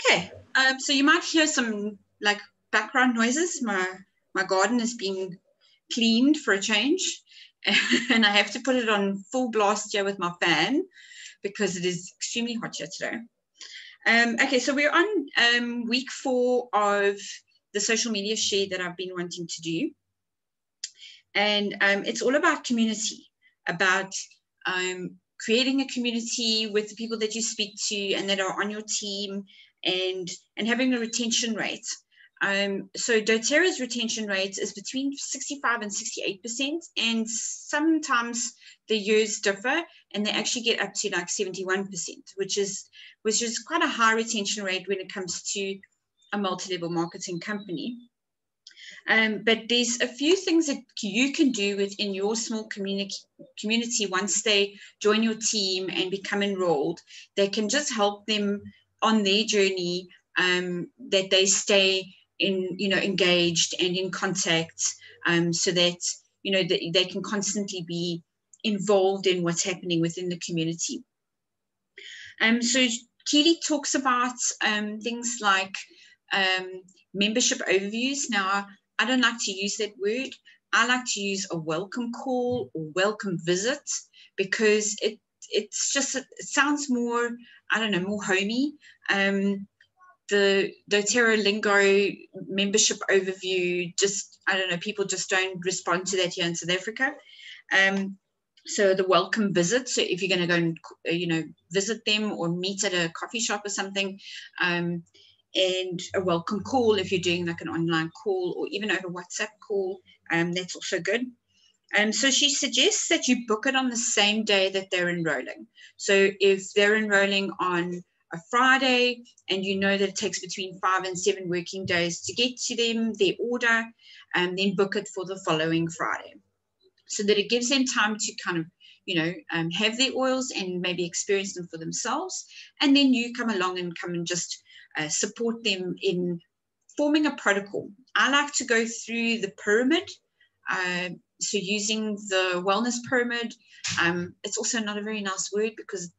Okay, so you might hear some like background noises. My garden is being cleaned for a change, and I have to put it on full blast here with my fan because it is extremely hot here today. Okay, so we're on week 4 of the social media share that I've been wanting to do, and it's all about community, about creating a community with the people that you speak to and that are on your team, and having a retention rate. So doTERRA's retention rate is between 65 and 68%, and sometimes the years differ, and they actually get up to like 71%, which is quite a high retention rate when it comes to a multi-level marketing company. But there's a few things that you can do within your small community once they join your team and become enrolled that can just help them on their journey, that they stay engaged and in contact, so that they can constantly be involved in what's happening within the community. So Keely talks about things like membership overviews. Now, I don't like to use that word. I like to use a welcome call or welcome visit, because it sounds more, I don't know, more homey. The doTERRA lingo membership overview, just, I don't know, people just don't respond to that here in South Africa. So the welcome visit, so if you're going to go and visit them or meet at a coffee shop or something, and a welcome call if you're doing like an online call or even over WhatsApp call, that's also good. So she suggests that you book it on the same day that they're enrolling. So if they're enrolling on a Friday and you know that it takes between 5 and 7 working days to get to them, their order, then book it for the following Friday, so that it gives them time to kind of have their oils and maybe experience them for themselves. And then you come along and just support them in forming a protocol. I like to go through the pyramid. So using the wellness pyramid, it's also not a very nice word because,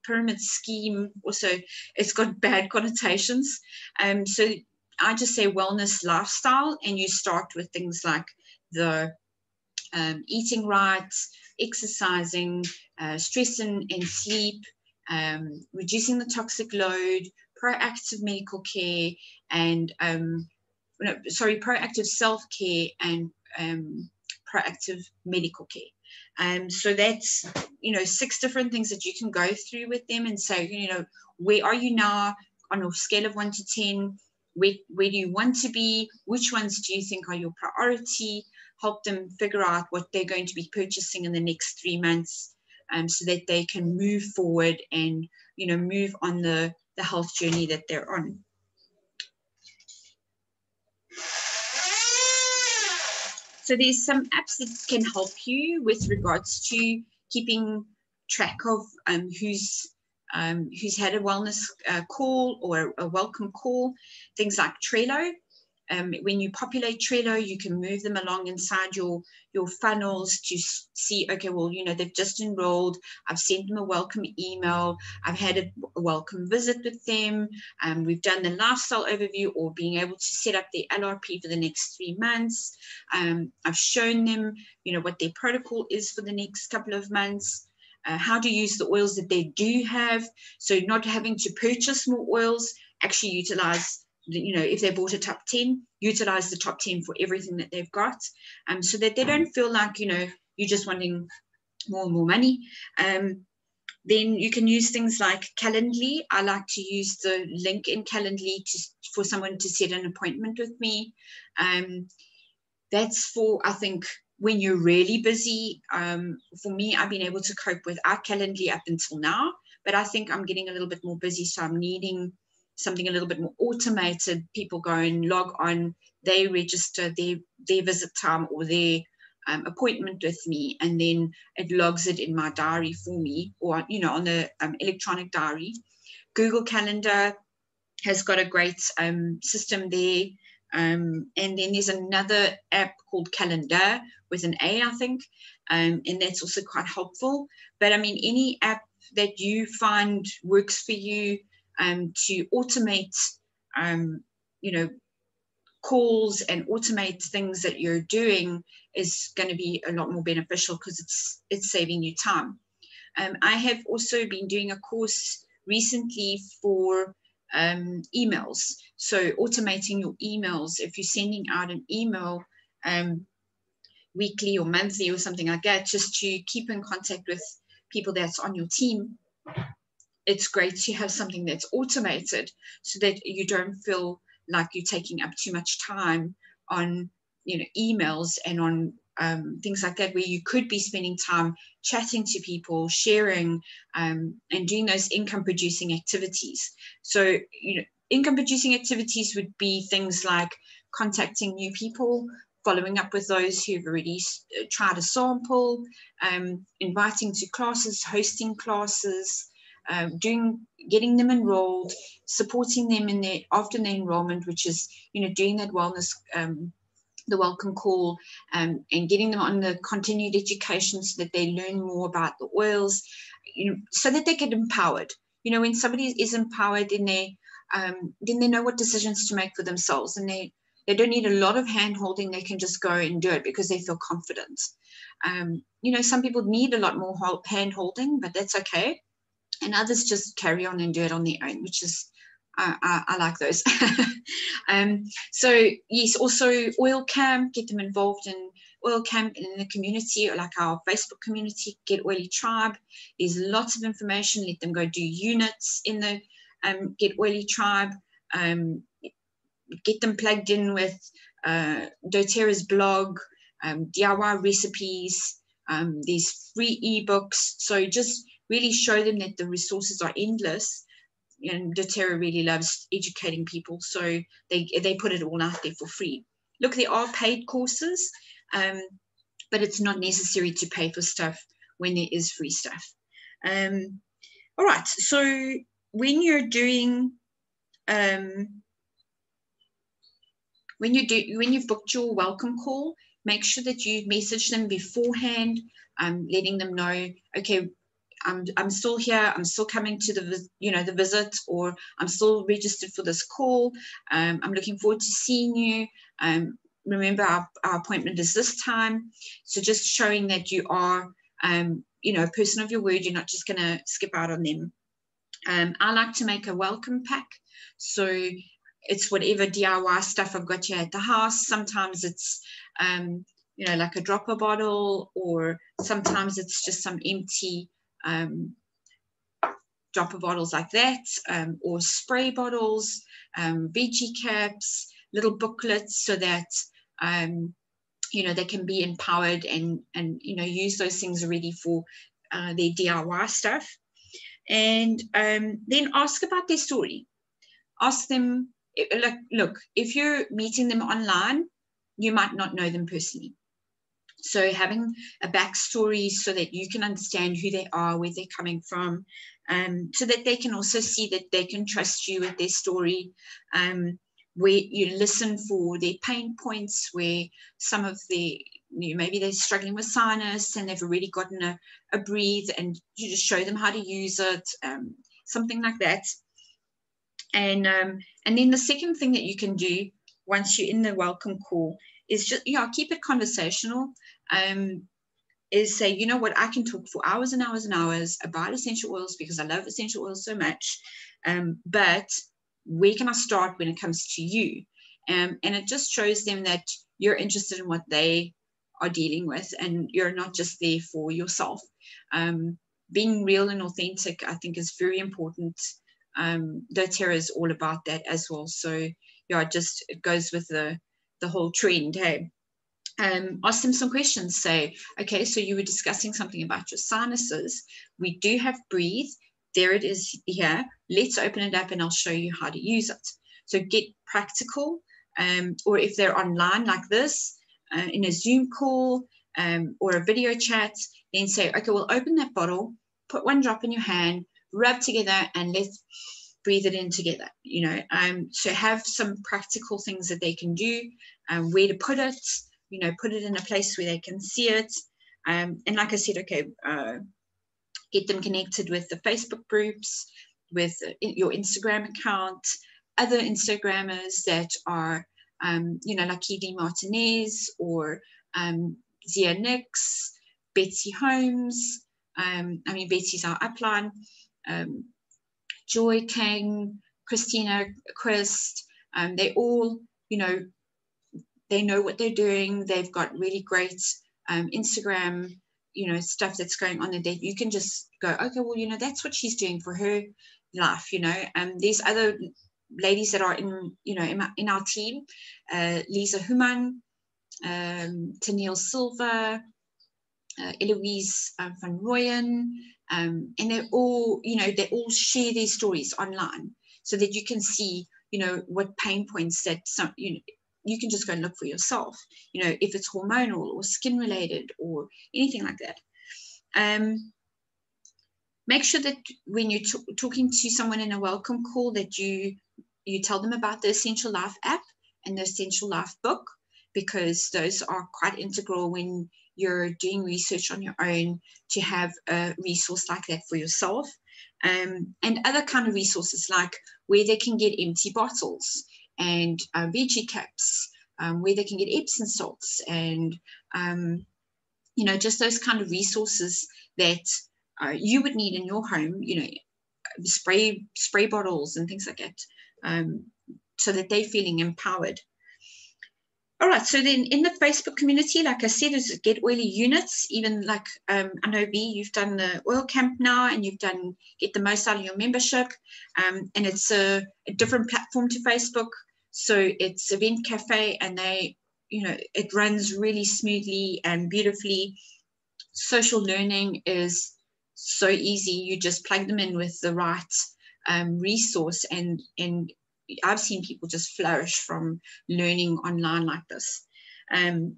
pyramid scheme also, it's got bad connotations. So I just say wellness lifestyle, and you start with things like the eating right, exercising, stress and sleep, reducing the toxic load, proactive medical care, and proactive self-care and proactive medical care. So that's 6 different things that you can go through with them and say, where are you now on a scale of 1 to 10? Where do you want to be? Which ones do you think are your priority? Help them figure out what they're going to be purchasing in the next 3 months, so that they can move forward and move on the health journey that they're on. So there's some apps that can help you with regards to keeping track of who's had a wellness call or a welcome call. Things like Trello. When you populate Trello, you can move them along inside your funnels to see, okay, well, they've just enrolled. I've sent them a welcome email. I've had a welcome visit with them. We've done the lifestyle overview, or being able to set up their LRP for the next 3 months. I've shown them, what their protocol is for the next couple of months. How to use the oils that they do have. So not having to purchase more oils, actually utilize, if they bought a top 10, utilize the top 10 for everything that they've got, so that they don't feel like, you're just wanting more and more money. Then you can use things like Calendly. I like to use the link in Calendly for someone to set an appointment with me. That's for, I think, when you're really busy. For me, I've been able to cope without Calendly up until now, but I think I'm getting a little bit more busy, so I'm needing something a little bit more automated. People go and log on, they register their visit time or their appointment with me, and then it logs it in my diary for me, or on the electronic diary. Google Calendar has got a great system there, and then there's another app called Calendar with an A, I think, and that's also quite helpful. But I mean, any app that you find works for you, to automate, you know, calls and automate things that you're doing is going to be a lot more beneficial because it's saving you time. I have also been doing a course recently for emails. So automating your emails. If you're sending out an email weekly or monthly or something like that, just to keep in contact with people that's on your team, it's great to have something that's automated so that you don't feel like you're taking up too much time on, you know, emails and on things like that, where you could be spending time chatting to people, sharing, and doing those income producing activities. So, you know, income producing activities would be things like contacting new people, following up with those who've already tried a sample, inviting to classes, hosting classes, getting them enrolled, supporting them in their after their enrollment, which is, you know, doing that wellness, the welcome call, and getting them on the continued education so that they learn more about the oils, you know, so that they get empowered. You know, when somebody is empowered, then they know what decisions to make for themselves, and they don't need a lot of hand holding. They can just go and do it because they feel confident. You know, some people need a lot more hand holding, but that's okay. And others just carry on and do it on their own, which is, I like those. So yes, also oil camp, get them involved in oil camp in the community, or like our Facebook community, Get Oily Tribe. There's lots of information. Let them go do units in the Get Oily Tribe. Get them plugged in with doTERRA's blog, DIY recipes. There's free ebooks. So just really show them that the resources are endless, and doTERRA really loves educating people, so they put it all out there for free. Look, there are paid courses, but it's not necessary to pay for stuff when there is free stuff. All right, so when you're doing when you've booked your welcome call, make sure that you message them beforehand, letting them know, okay, I'm still here. I'm still coming to the visit, or I'm still registered for this call. I'm looking forward to seeing you. Remember, our appointment is this time. So just showing that you are, you know, a person of your word. You're not just going to skip out on them. I like to make a welcome pack. So it's whatever DIY stuff I've got here at the house. Sometimes it's, you know, like a dropper bottle, or sometimes it's just some empty dropper bottles like that, or spray bottles, veggie caps, little booklets, so that you know, they can be empowered and you know, use those things already for their DIY stuff. And then ask about their story. Ask them, look, if you're meeting them online, you might not know them personally. So having a backstory so that you can understand who they are, where they're coming from, so that they can also see that they can trust you with their story, where you listen for their pain points, where some of the, you know, maybe they're struggling with sinus and they've already gotten a breathe, and you just show them how to use it, something like that. And then the second thing that you can do once you're in the welcome call is just, you know, keep it conversational. Is say, you know what, I can talk for hours and hours and hours about essential oils because I love essential oils so much. But where can I start when it comes to you? And it just shows them that you're interested in what they are dealing with, and you're not just there for yourself. Being real and authentic, I think, is very important. doTERRA is all about that as well. So yeah, it goes with the whole trend. Hey, ask them some questions. Say, okay, so you were discussing something about your sinuses. We do have breathe. There it is here. Let's open it up and I'll show you how to use it. So get practical, or if they're online like this, in a Zoom call, or a video chat, then say, okay, we'll open that bottle, put one drop in your hand, rub together, and let's breathe it in together. You know, so have some practical things that they can do, where to put it, you know, put it in a place where they can see it. And like I said, okay, get them connected with the Facebook groups, with your Instagram account, other Instagrammers that are, like Keely Martinez or Zia Nix, Betsy Holmes. Betsy's our upline. Joy King, Christina Christ. They all, they know what they're doing. They've got really great Instagram, stuff that's going on, and that you can just go, okay, well, that's what she's doing for her life, There's other ladies that are in our team, Lisa Human, Tennille Silva, Eloise van Rooyen, and they're all, they all share their stories online so that you can see, what pain points that you can just go and look for yourself, if it's hormonal or skin related or anything like that. Make sure that when you're talking to someone in a welcome call that you tell them about the Essential Life app and the Essential Life book, because those are quite integral when you're doing research on your own, to have a resource like that for yourself. And other kind of resources, like where they can get empty bottles and veggie caps, where they can get Epsom salts, and just those kind of resources that you would need in your home, spray bottles and things like that, so that they're feeling empowered. All right, so then in the Facebook community, like I said, is Get Oily units. Even like I know B, you've done the oil camp now, and you've done Get the Most Out of Your membership, and it's a different platform to Facebook. So it's Event Cafe, and they, it runs really smoothly and beautifully. Social learning is so easy. You just plug them in with the right resource, and I've seen people just flourish from learning online like this. And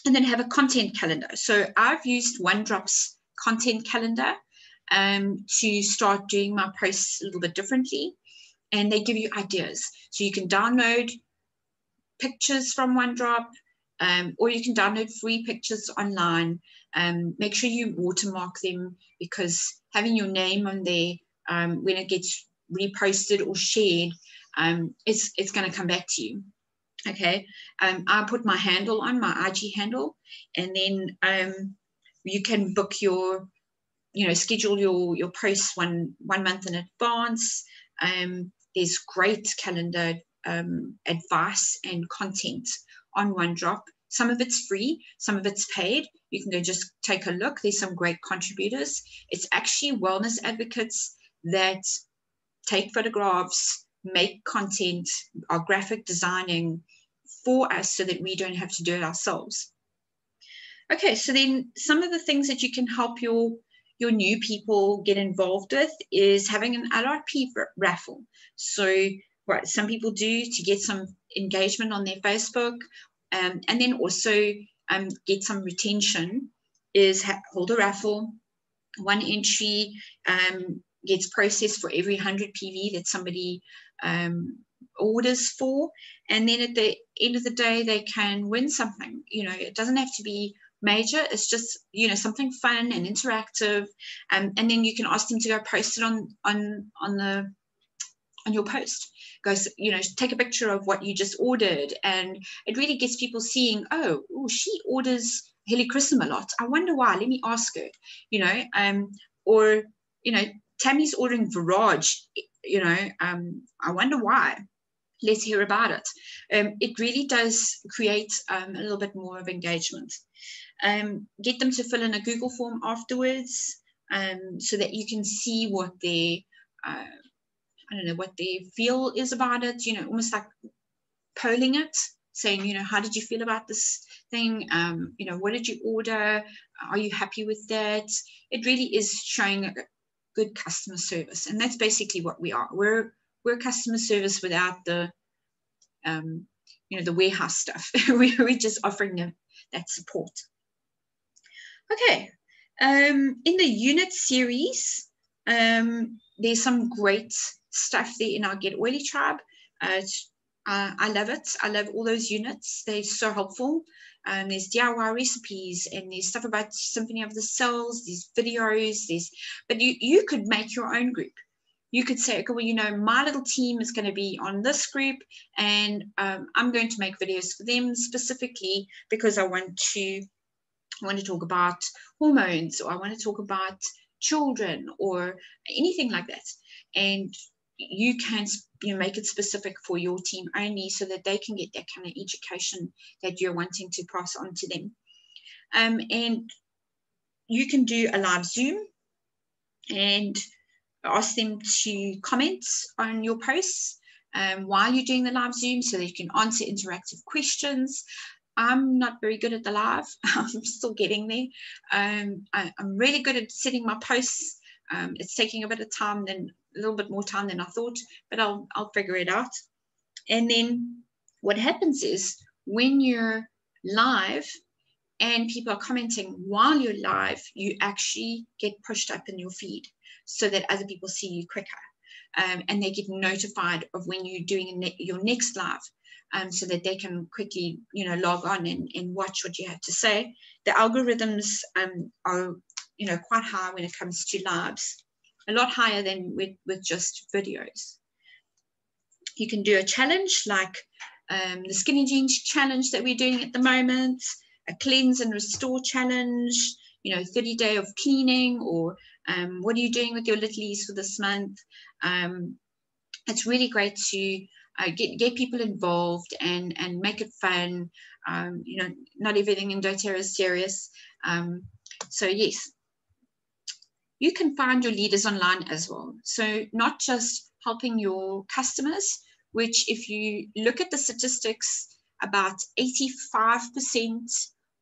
then have a content calendar. So I've used OneDrop's content calendar to start doing my posts a little bit differently. And they give you ideas. So you can download pictures from OneDrop, or you can download free pictures online. Make sure you watermark them, because having your name on there when it gets reposted or shared, it's going to come back to you. Okay, I put my handle on, my IG handle, and then you can book your, schedule your posts one month in advance. There's great calendar advice and content on OneDrop. Some of it's free, some of it's paid. You can go just take a look. There's some great contributors. It's actually wellness advocates that take photographs, make content, are graphic designing for us so that we don't have to do it ourselves. Okay, so then some of the things that you can help your new people get involved with is having an LRP raffle. So what some people do to get some engagement on their Facebook, and then also get some retention, is hold a raffle. One entry gets processed for every 100 PV that somebody orders for, and then at the end of the day they can win something. It doesn't have to be major, it's just something fun and interactive, and then you can ask them to go post it on your post. Go, take a picture of what you just ordered, and it really gets people seeing, oh, she orders helichrysum a lot, I wonder why, let me ask her. Or Tammy's ordering Virage, I wonder why, let's hear about it. It really does create a little bit more of engagement. Get them to fill in a Google form afterwards, so that you can see what their what their feel is about it, almost like polling it, saying, how did you feel about this thing? What did you order? Are you happy with that? It really is showing a good customer service, and that's basically what we are. We're customer service without the the warehouse stuff. We're just offering them that support. Okay, in the unit series, there's some great stuff there in our Get Oily tribe. I love it. I love all those units. They're so helpful. There's DIY recipes, and there's stuff about Symphony of the Cells, these videos, but you could make your own group. you could say, okay, well, you know, my little team is going to be on this group, and I'm going to make videos for them specifically because I want to talk about hormones, or I want to talk about children, or anything like that. And you can, you know, make it specific for your team only, so that they can get that kind of education that you're wanting to pass on to them. And you can do a live Zoom and ask them to comment on your posts while you're doing the live Zoom, so that you can answer interactive questions. I'm not very good at the live. I'm still getting there. I'm really good at setting my posts. It's taking a bit of time, a little bit more time than I thought, but I'll figure it out. And then what happens is, when you're live and people are commenting while you're live, you actually get pushed up in your feed, so that other people see you quicker, and they get notified of when you're doing your next live, so that they can quickly, you know, log on and watch what you have to say. The algorithms are, you know, quite high when it comes to lives, a lot higher than with just videos. You can do a challenge like the Skinny Jeans challenge that we're doing at the moment, a cleanse and restore challenge, you know, 30-day of cleaning, or what are you doing with your littlies for this month? It's really great to get people involved and make it fun. You know, not everything in doTERRA is serious. So yes, you can find your leaders online as well. So not just helping your customers, which, if you look at the statistics, about 85%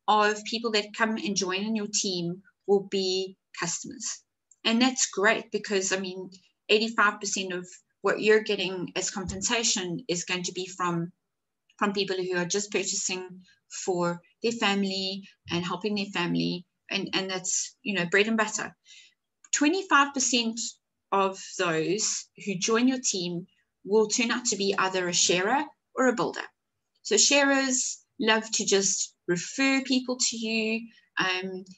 of people that come and join in your team will be customers. And that's great, because I mean, 85% of what you're getting as compensation is going to be from people who are just purchasing for their family and helping their family, and that's, you know, bread and butter. 25% of those who join your team will turn out to be either a sharer or a builder. So sharers love to just refer people to you.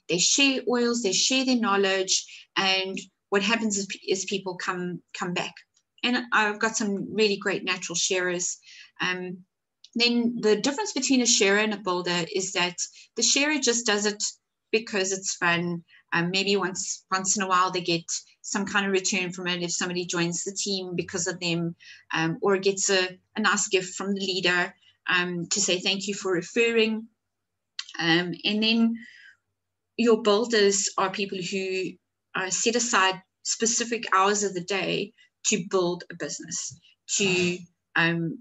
They share oils, they share their knowledge, and what happens is people come back. And I've got some really great natural sharers. Then the difference between a sharer and a builder is that the sharer just does it because it's fun. Maybe once in a while they get some kind of return from it if somebody joins the team because of them, or gets a nice gift from the leader to say thank you for referring. And then your builders are people who set aside specific hours of the day to build a business, to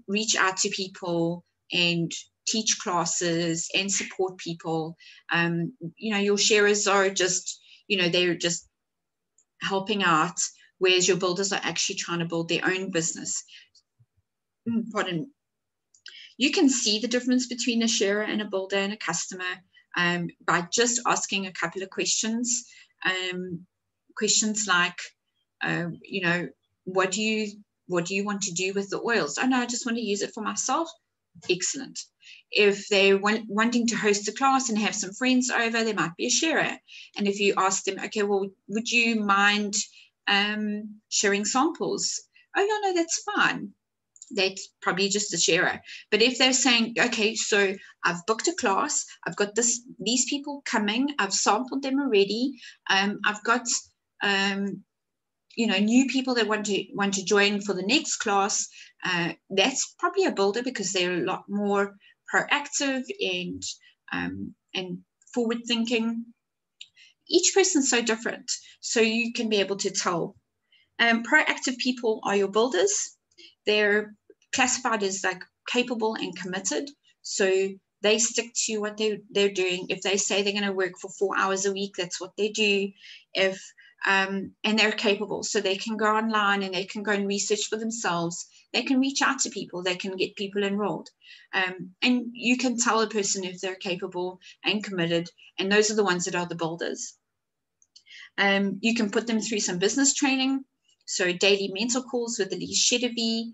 reach out to people and teach classes and support people. You know, your sharers are just, you know, they're just helping out, whereas your builders are actually trying to build their own business. Pardon. You can see the difference between a sharer and a builder and a customer by just asking a couple of questions. Questions like, you know, what do you want to do with the oils? Oh no, I just want to use it for myself. Excellent. If they're wanting to host a class and have some friends over, they might be a sharer. And if you ask them, okay, well, would you mind sharing samples? Oh yeah, no, that's fine. That's probably just a sharer. But if they're saying, okay, so I've booked a class, I've got these people coming, I've sampled them already, I've got you know, new people that want to join for the next class, that's probably a builder, because they're a lot more proactive and forward thinking. Each person's so different, so you can be able to tell. Proactive people are your builders. They're classified as like capable and committed, so they stick to what they're doing. If they say they're going to work for 4 hours a week, that's what they do. And they're capable, so they can go online and they can go and research for themselves. They can reach out to people, they can get people enrolled, and you can tell a person if they're capable and committed, and those are the ones that are the builders. You can put them through some business training, so daily mentor calls with Elise Shedevi.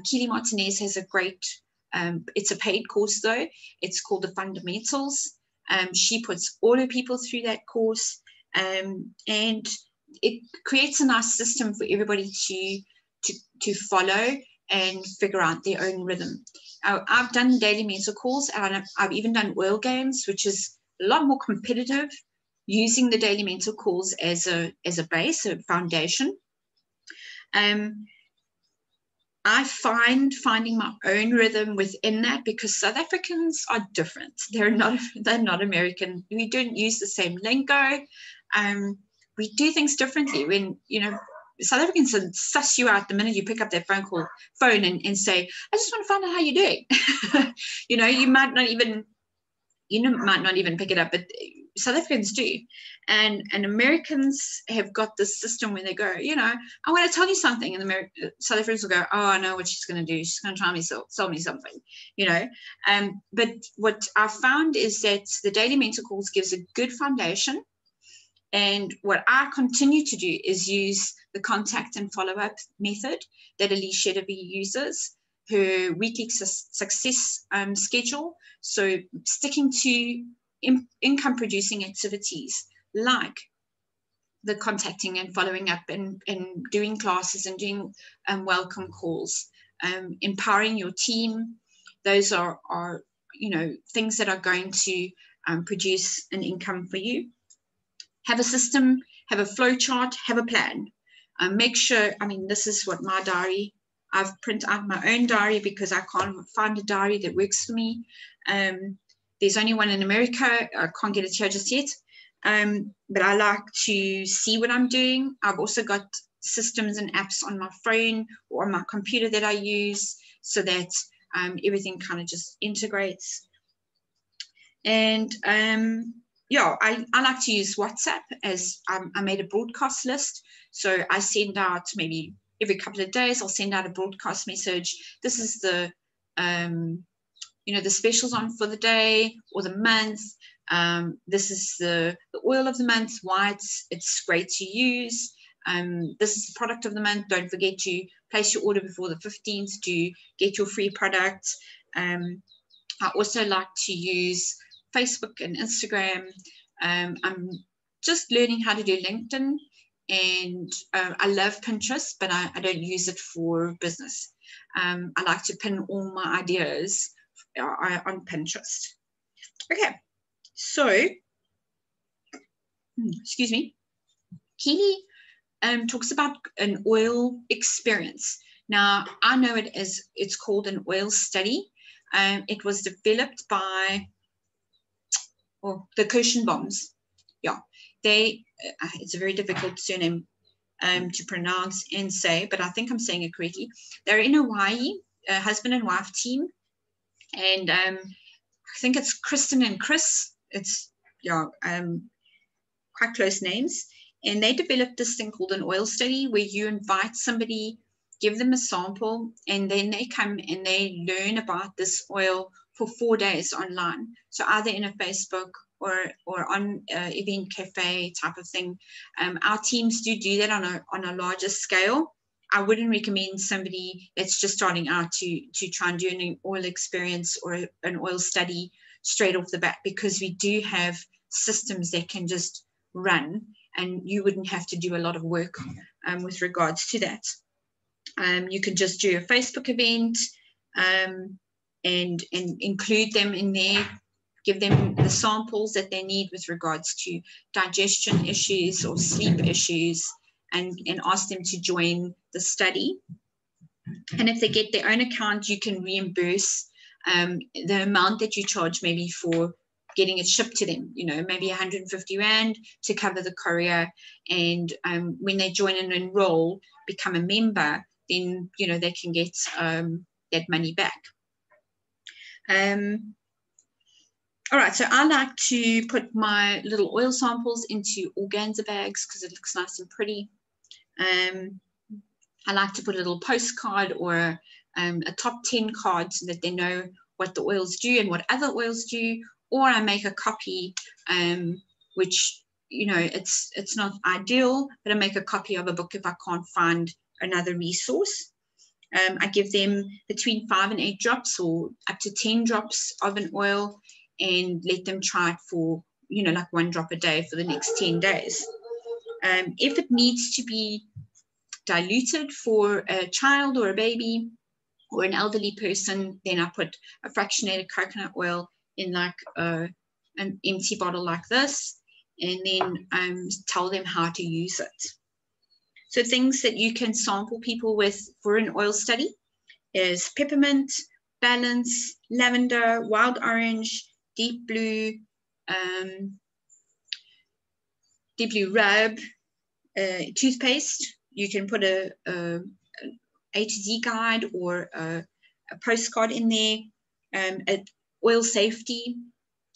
Keely Martinez has a great, it's a paid course though, it's called the Fundamentals. She puts all her people through that course, and it creates a nice system for everybody to follow and figure out their own rhythm. I've done daily mental calls, and I've even done oil games, which is a lot more competitive, using the daily mental calls as a base, a foundation. I finding my own rhythm within that, because South Africans are different. They're not American. We don't use the same lingo. We do things differently. When, you know, South Africans will suss you out the minute you pick up their phone and say, I just want to find out how you're doing. You know, you might not even pick it up, but South Africans do. And Americans have got this system where they go, you know, I want to tell you something. And South Africans will go, oh, I know what she's going to do. She's going to try me sell me something, you know. But what I found is that the daily mental calls gives a good foundation. And what I continue to do is use the contact and follow-up method that Elise Shedeby uses, her weekly success schedule. So sticking to income-producing activities like the contacting and following up and doing classes and doing welcome calls, empowering your team. Those are, you know, things that are going to produce an income for you. Have a system, have a flow chart, have a plan. Make sure, I mean, this is what my diary, I've printed out my own diary because I can't find a diary that works for me. There's only one in America. I can't get it here just yet. But I like to see what I'm doing. I've also got systems and apps on my phone or on my computer that I use so that everything kind of just integrates. And yeah, I like to use WhatsApp as I made a broadcast list. So I send out maybe every couple of days, I'll send out a broadcast message. This is the, you know, the specials on for the day or the month. This is the oil of the month, why it's great to use. This is the product of the month. Don't forget to place your order before the 15th to get your free product. I also like to use Facebook and Instagram. I'm just learning how to do LinkedIn, and I love Pinterest, but I don't use it for business. I like to pin all my ideas on Pinterest. Okay, so, excuse me, Keely talks about an oil experience. Now, I know it as, it's called an oil study. It was developed by the Kirschenbaums. Yeah, it's a very difficult surname to pronounce and say, but I think I'm saying it correctly. They're in Hawaii, a husband and wife team. And I think it's Kristen and Chris. It's, yeah, quite close names. And they developed this thing called an oil study, where you invite somebody, give them a sample, and then they come and they learn about this oil for 4 days online. So either in a Facebook or on event cafe type of thing. Our teams do that on a larger scale. I wouldn't recommend somebody that's just starting out to try and do an oil experience or an oil study straight off the bat, because we do have systems that can just run and you wouldn't have to do a lot of work with regards to that. You can just do a Facebook event and include them in there, give them the samples that they need with regards to digestion issues or sleep issues, and ask them to join the study. And if they get their own account, you can reimburse the amount that you charge, maybe for getting it shipped to them, you know, maybe 150 Rand to cover the courier. And when they join and enroll, become a member, then, you know, they can get that money back. All right, so I like to put my little oil samples into organza bags because it looks nice and pretty. I like to put a little postcard or a top 10 card so that they know what the oils do and what other oils do. Or I make a copy, which, you know, it's not ideal, but I make a copy of a book if I can't find another resource. I give them between 5 and 8 drops or up to 10 drops of an oil and let them try it for, you know, like 1 drop a day for the next 10 days. If it needs to be diluted for a child or a baby or an elderly person, then I put a fractionated coconut oil in like an empty bottle like this, and then tell them how to use it. So things that you can sample people with for an oil study is peppermint, balance, lavender, wild orange, deep blue rub, toothpaste. You can put a to Z guide or a postcard in there, oil safety,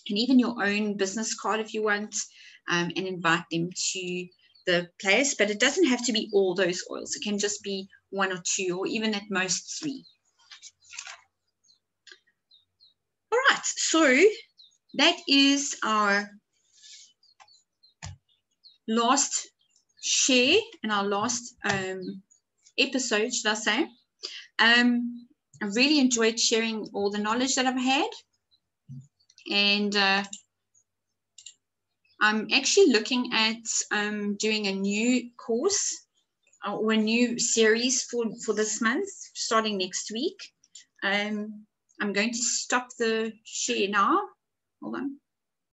and even your own business card if you want, and invite them to the place. But it doesn't have to be all those oils. It can just be 1 or 2, or even at most 3. All right, so that is our last share and our last episode, should I say. I really enjoyed sharing all the knowledge that I've had, and I'm actually looking at doing a new course or a new series for this month, starting next week. I'm going to stop the share now. Hold on.